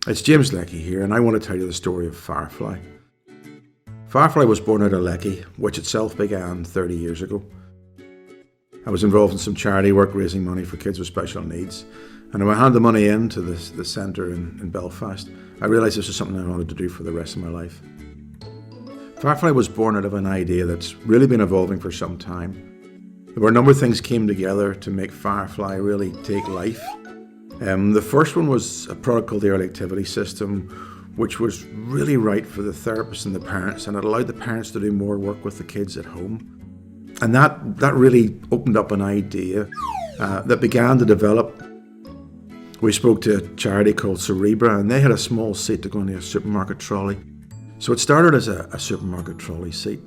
It's James Leckey here, and I want to tell you the story of Firefly. Firefly was born out of Leckey, which itself began 30 years ago. I was involved in some charity work raising money for kids with special needs, and when I handed the money in to the centre in Belfast, I realised this was something I wanted to do for the rest of my life. Firefly was born out of an idea that's really been evolving for some time. There were a number of things came together to make Firefly really take life. The first one was a product called the Early Activity System, which was really right for the therapists and the parents, and it allowed the parents to do more work with the kids at home. And that really opened up an idea that began to develop. We spoke to a charity called Cerebra, and they had a small seat to go into a supermarket trolley. So it started as a supermarket trolley seat,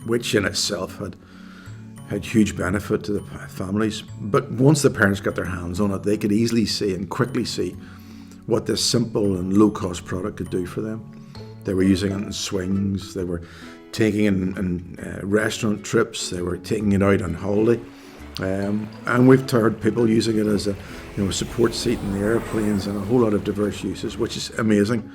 which in itself had huge benefit to the families. But once the parents got their hands on it, they could easily see and quickly see what this simple and low-cost product could do for them. They were using it in swings, they were taking it in restaurant trips, they were taking it out on holiday. And we've heard people using it as a support seat in the airplanes and a whole lot of diverse uses, which is amazing.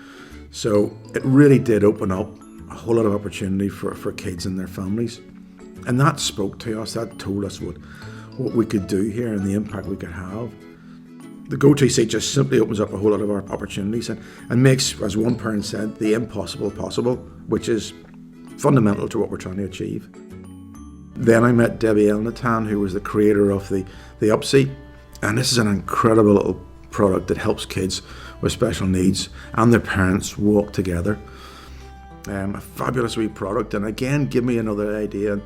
So it really did open up a whole lot of opportunity for kids and their families. And that spoke to us, that told us what we could do here and the impact we could have. The go-to seat just simply opens up a whole lot of our opportunities and makes, as one parent said, the impossible possible, which is fundamental to what we're trying to achieve. Then I met Debbie Elnatan, who was the creator of the Upseat, and this is an incredible little product that helps kids with special needs and their parents walk together. A fabulous wee product, and again, give me another idea.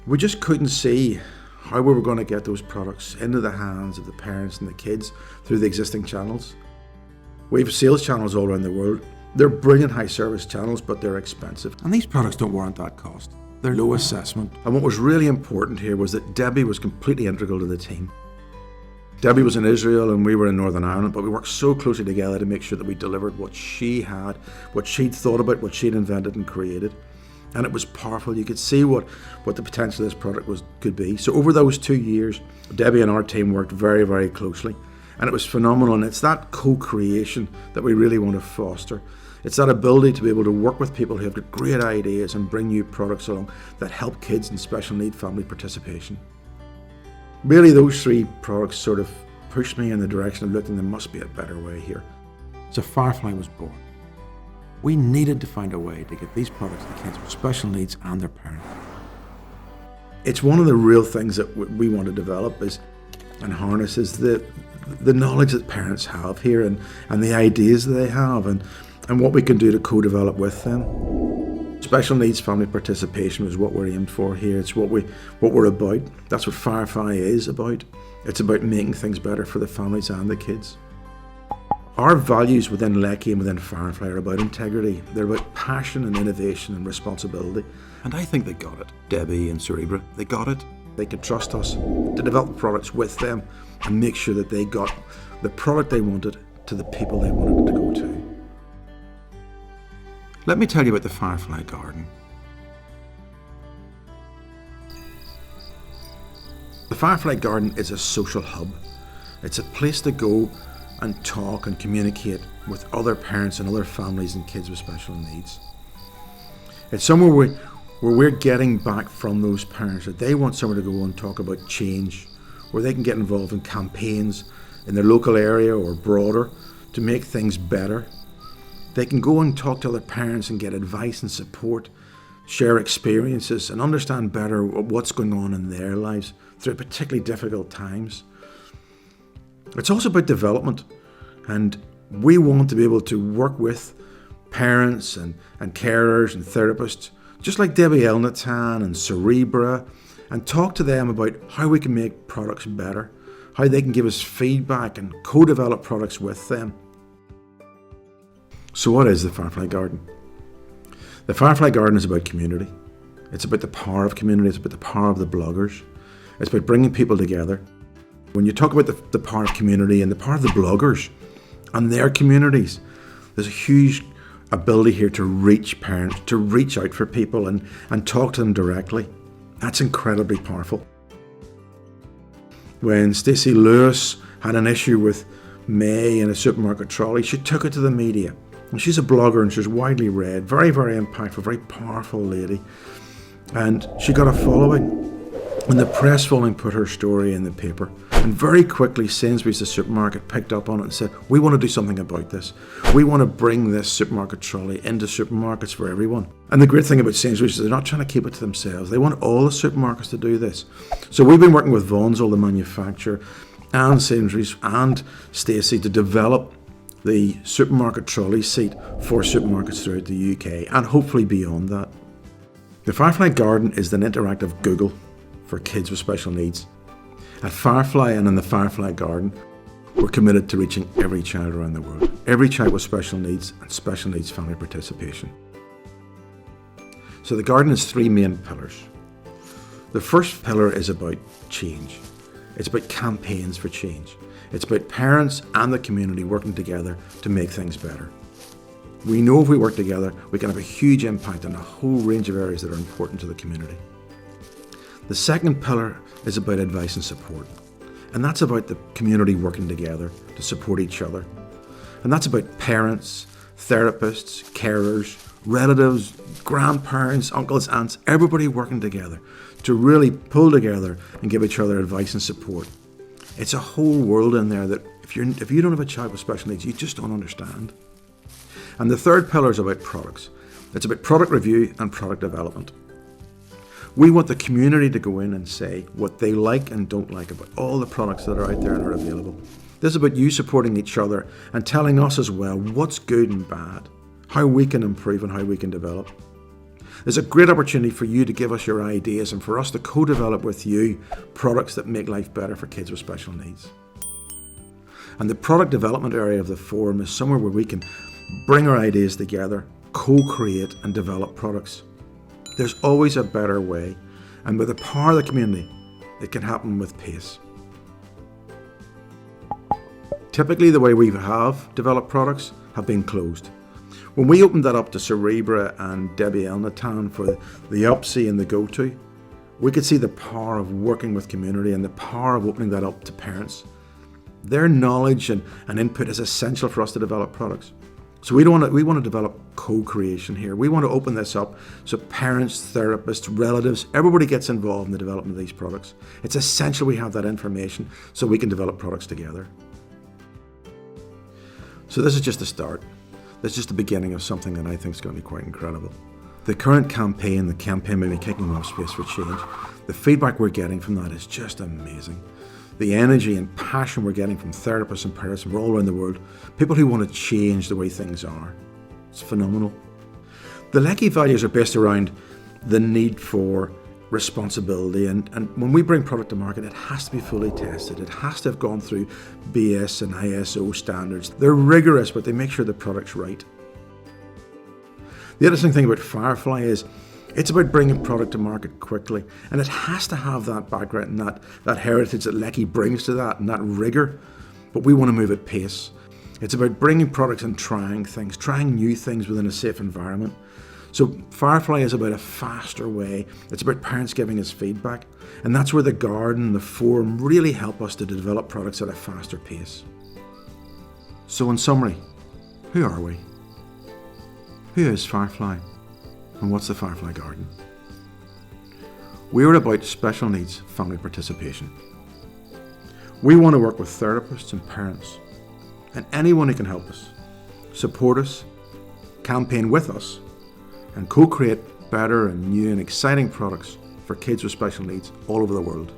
We just couldn't see how we were going to get those products into the hands of the parents and the kids through the existing channels. We have sales channels all around the world. They're brilliant high service channels, but they're expensive. And these products don't warrant that cost. They're low assessment. And what was really important here was that Debbie was completely integral to the team. Debbie was in Israel and we were in Northern Ireland, but we worked so closely together to make sure that we delivered what she had, what she'd thought about, what she'd invented and created. And it was powerful. You could see what the potential of this product could be. So over those 2 years, Debbie and our team worked very, very closely. And it was phenomenal. And it's that co-creation that we really want to foster. It's that ability to be able to work with people who have got great ideas and bring new products along that help kids and special need family participation. Really, those three products sort of pushed me in the direction of looking, there must be a better way here. So Firefly was born. We needed to find a way to get these products to kids with special needs and their parents. It's one of the real things that we want to develop and harness is the knowledge that parents have here and the ideas that they have and what we can do to co-develop with them. Special needs family participation is what we're aimed for here. It's what we're about. That's what Firefly is about. It's about making things better for the families and the kids. Our values within Leckey and within Firefly are about integrity. They're about passion and innovation and responsibility. And I think they got it. Debbie and Cerebra, they got it. They could trust us to develop products with them and make sure that they got the product they wanted to the people they wanted it to go to. Let me tell you about the Firefly Garden. The Firefly Garden is a social hub. It's a place to go and talk and communicate with other parents and other families and kids with special needs. It's somewhere where we're getting back from those parents that they want somewhere to go and talk about change, where they can get involved in campaigns in their local area or broader to make things better. They can go and talk to other parents and get advice and support, share experiences and understand better what's going on in their lives through particularly difficult times. It's also about development, and we want to be able to work with parents and carers and therapists, just like Debbie Elnatan and Cerebra, and talk to them about how we can make products better, how they can give us feedback and co-develop products with them. So what is the Firefly Garden? The Firefly Garden is about community. It's about the power of community. It's about the power of the bloggers. It's about bringing people together. When you talk about the power of community and the power of the bloggers and their communities, there's a huge ability here to reach parents, to reach out for people and talk to them directly. That's incredibly powerful. When Stacey Lewis had an issue with May in a supermarket trolley. She took it to the media. And she's a blogger and she's widely read. Very, very impactful, very powerful lady. And she got a following. And the press following put her story in the paper. And very quickly, Sainsbury's, the supermarket, picked up on it and said, we want to do something about this. We want to bring this supermarket trolley into supermarkets for everyone. And the great thing about Sainsbury's is they're not trying to keep it to themselves. They want all the supermarkets to do this. So we've been working with Vaughan's, all the manufacturer, and Sainsbury's and Stacey to develop the supermarket trolley seat for supermarkets throughout the UK and hopefully beyond that. The Firefly Garden is an interactive Google for kids with special needs. At Firefly and in the Firefly Garden, we're committed to reaching every child around the world, every child with special needs and special needs family participation. So the garden has three main pillars. The first pillar is about change. It's about campaigns for change. It's about parents and the community working together to make things better. We know if we work together, we can have a huge impact on a whole range of areas that are important to the community. The second pillar is about advice and support. And that's about the community working together to support each other. And that's about parents, therapists, carers, relatives, grandparents, uncles, aunts, everybody working together to really pull together and give each other advice and support. It's a whole world in there that if you don't have a child with special needs, you just don't understand. And the third pillar is about products. It's about product review and product development. We want the community to go in and say what they like and don't like about all the products that are out there and are available. This is about you supporting each other and telling us as well what's good and bad, how we can improve and how we can develop. There's a great opportunity for you to give us your ideas and for us to co-develop with you products that make life better for kids with special needs. And the product development area of the forum is somewhere where we can bring our ideas together, co-create and develop products. There's always a better way, and with the power of the community, it can happen with pace. Typically, the way we have developed products have been closed. When we opened that up to Cerebra and Debbie Elnatan for the Upsy and the Go-To, we could see the power of working with community and the power of opening that up to parents. Their knowledge and input is essential for us to develop products. So we want to develop co-creation here. We want to open this up so parents, therapists, relatives, everybody gets involved in the development of these products. It's essential we have that information so we can develop products together. So this is just the start. This is just the beginning of something that I think is going to be quite incredible. The current campaign, the campaign may be kicking off Space for Change, the feedback we're getting from that is just amazing. The energy and passion we're getting from therapists and parents from all around the world, people who want to change the way things are. It's phenomenal. The Leckey values are based around the need for responsibility, and when we bring product to market, it has to be fully tested. It has to have gone through BS and ISO standards. They're rigorous, but they make sure the product's right. The interesting thing about Firefly is it's about bringing product to market quickly, and it has to have that background and that heritage that Leckey brings to that and that rigor, but we want to move at pace. It's about bringing products and trying new things within a safe environment. So Firefly is about a faster way. It's about parents giving us feedback, and that's where the garden, the forum really help us to develop products at a faster pace. So in summary, who are we? Who is Firefly? And what's the Firefly Garden? We're about special needs family participation. We want to work with therapists and parents and anyone who can help us, support us, campaign with us, and co-create better and new and exciting products for kids with special needs all over the world.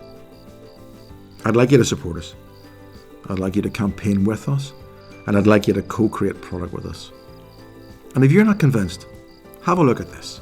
I'd like you to support us. I'd like you to campaign with us, and I'd like you to co-create product with us. And if you're not convinced, have a look at this.